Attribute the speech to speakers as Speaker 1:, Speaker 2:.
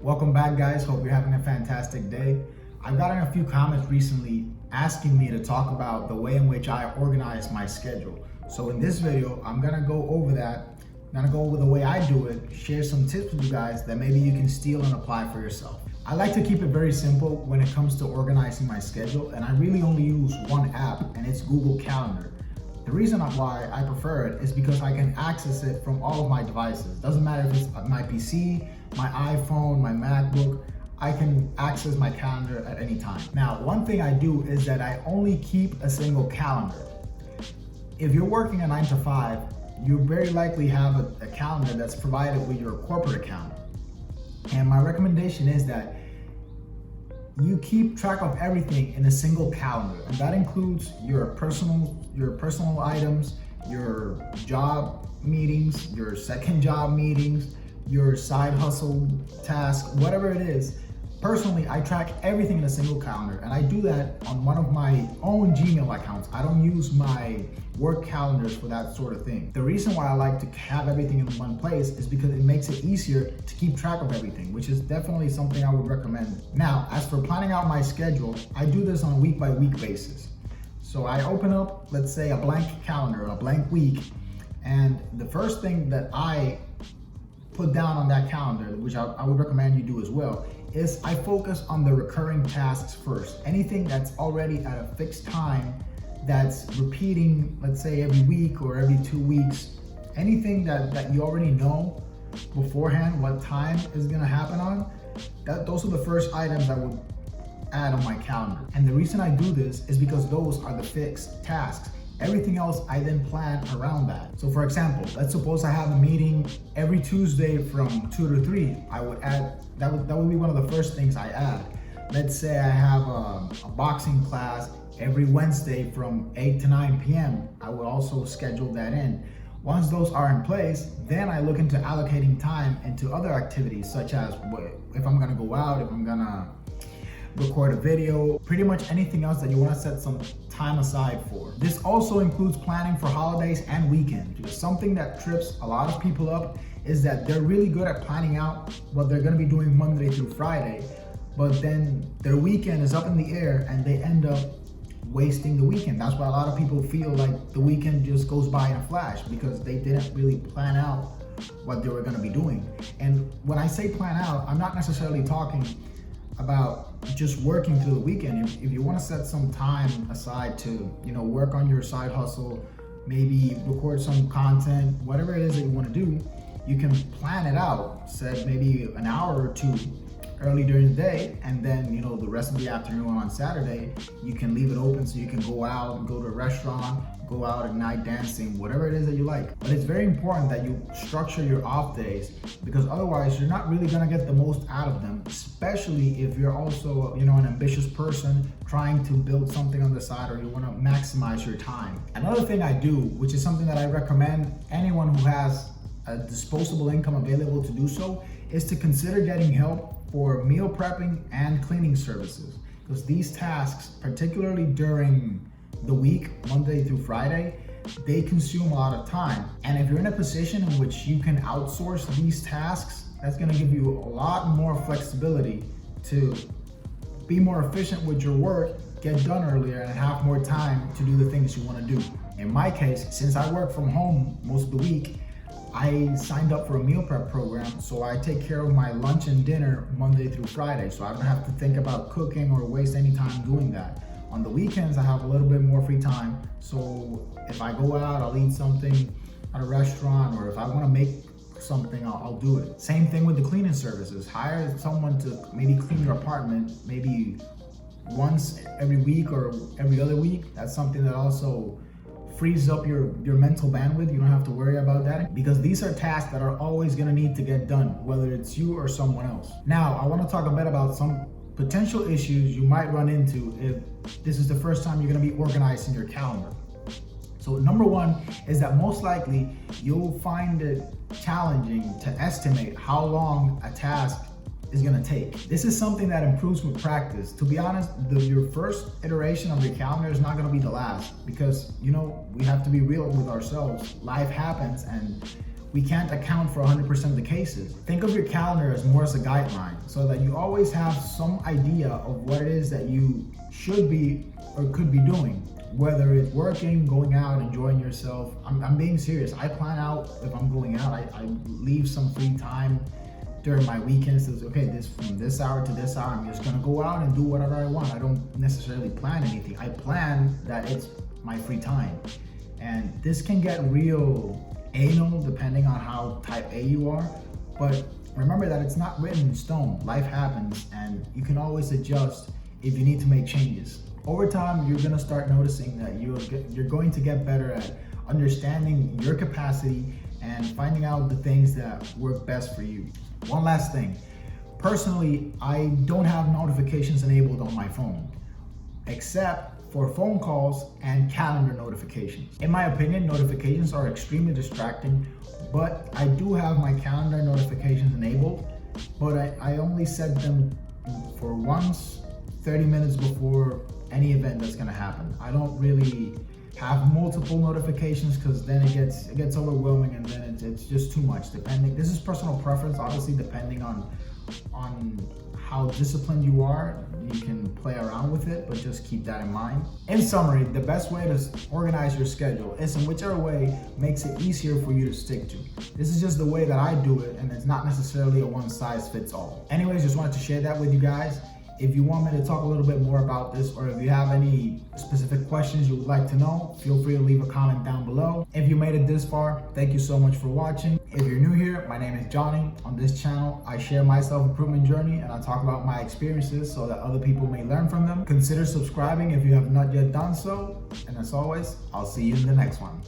Speaker 1: Welcome back, guys. Hope you're having a fantastic day. I've gotten a few comments recently asking me to talk about the way in which I organize my schedule. So in this video, I'm gonna go over that. I'm gonna go over the way I do it, share some tips with you guys that maybe you can steal and apply for yourself. I like to keep it very simple when it comes to organizing my schedule, and I really only use one app, and it's Google Calendar. The reason why I prefer it is because I can access it from all of my devices. Doesn't matter if it's my PC, my iPhone, my MacBook, I can access my calendar at any time. Now, one thing I do is that I only keep a single calendar. If you're working a 9 to 5, you very likely have a calendar that's provided with your corporate account. And my recommendation is that you keep track of everything in a single calendar, and that includes your personal items, your job meetings, your second job meetings, your side hustle task, whatever it is. Personally, I track everything in a single calendar, and I do that on one of my own Gmail accounts. I don't use my work calendars for that sort of thing. The reason why I like to have everything in one place is because it makes it easier to keep track of everything, which is definitely something I would recommend. Now, as for planning out my schedule, I do this on a week-by-week basis. So I open up, let's say, a blank calendar, a blank week, and the first thing that I put down on that calendar, which I would recommend you do as well, is I focus on the recurring tasks first. Anything that's already at a fixed time, that's repeating, let's say every week or every 2 weeks, anything that you already know beforehand what time is gonna happen on, those are the first items I would add on my calendar. And the reason I do this is because those are the fixed tasks. Everything else I then plan around that. So for example, let's suppose I have a meeting every Tuesday from 2 to 3. I would add, that would be one of the first things I add. Let's say I have a boxing class every Wednesday from 8 to 9 p.m. I would also schedule that in. Once those are in place, then I look into allocating time into other activities, such as if I'm gonna go out, if I'm gonna record a video, pretty much anything else that you want to set some time aside for. This also includes planning for holidays and weekends. Because something that trips a lot of people up is that they're really good at planning out what they're going to be doing Monday through Friday, but then their weekend is up in the air and they end up wasting the weekend. That's why a lot of people feel like the weekend just goes by in a flash, because they didn't really plan out what they were going to be doing. And when I say plan out, I'm not necessarily talking about just working through the weekend. If you want to set some time aside to, work on your side hustle, maybe record some content, whatever it is that you want to do, you can plan it out. Set maybe an hour or two early during the day, and then the rest of the afternoon on Saturday you can leave it open so you can go out and go to a restaurant, go out at night dancing, whatever it is that you like. But it's very important that you structure your off days, because otherwise you're not really gonna get the most out of them, especially if you're also an ambitious person trying to build something on the side, or you want to maximize your time. Another thing I do, which is something that I recommend anyone who has a disposable income available to do so, is to consider getting help for meal prepping and cleaning services, because these tasks, particularly during the week, Monday through Friday, they consume a lot of time. And if you're in a position in which you can outsource these tasks, that's going to give you a lot more flexibility to be more efficient with your work, get done earlier, and have more time to do the things you want to do. In my case, since I work from home most of the week, I signed up for a meal prep program, so I take care of my lunch and dinner Monday through Friday, so I don't have to think about cooking or waste any time doing that. On the weekends, I have a little bit more free time, so if I go out, I'll eat something at a restaurant, or if I want to make something, I'll do it. Same thing with the cleaning services. Hire someone to maybe clean your apartment maybe once every week or every other week. That's something that also frees up your mental bandwidth. You don't have to worry about that, because these are tasks that are always going to need to get done, whether it's you or someone else. Now, I want to talk a bit about some potential issues you might run into if this is the first time you're going to be organizing your calendar. So number one is that most likely you'll find it challenging to estimate how long a task is going to take. This is something that improves with practice. To be honest, your first iteration of your calendar is not going to be the last, because we have to be real with ourselves. Life happens, and we can't account for 100% of the cases. Think of your calendar as more as a guideline so that you always have some idea of what it is that you should be or could be doing. Whether it's working, going out, enjoying yourself. I'm being serious. I plan out if I'm going out, I leave some free time during my weekends. So okay, from this hour to this hour, I'm just gonna go out and do whatever I want. I don't necessarily plan anything. I plan that it's my free time. And this can get real anal depending on how type A you are, but remember that it's not written in stone. Life happens and you can always adjust if you need to make changes. Over time, you're gonna start noticing that you're going to get better at understanding your capacity and finding out the things that work best for you. One last thing, personally, I don't have notifications enabled on my phone, except for phone calls and calendar notifications. In my opinion, notifications are extremely distracting, but I do have my calendar notifications enabled, but I only set them for once, 30 minutes before any event that's gonna happen. I don't really have multiple notifications because then it gets overwhelming and then it's just too much. This is personal preference, obviously, depending on how disciplined you are. You can play around with it, but just keep that in mind. In summary, the best way to organize your schedule is in whichever way makes it easier for you to stick to. This is just the way that I do it, and it's not necessarily a one size fits all. Anyways, just wanted to share that with you guys. If you want me to talk a little bit more about this, or if you have any specific questions you would like to know, feel free to leave a comment down below. If you made it this far, thank you so much for watching. If you're new here, my name is Johnny. On this channel, I share my self-improvement journey and I talk about my experiences so that other people may learn from them. Consider subscribing if you have not yet done so. And as always, I'll see you in the next one.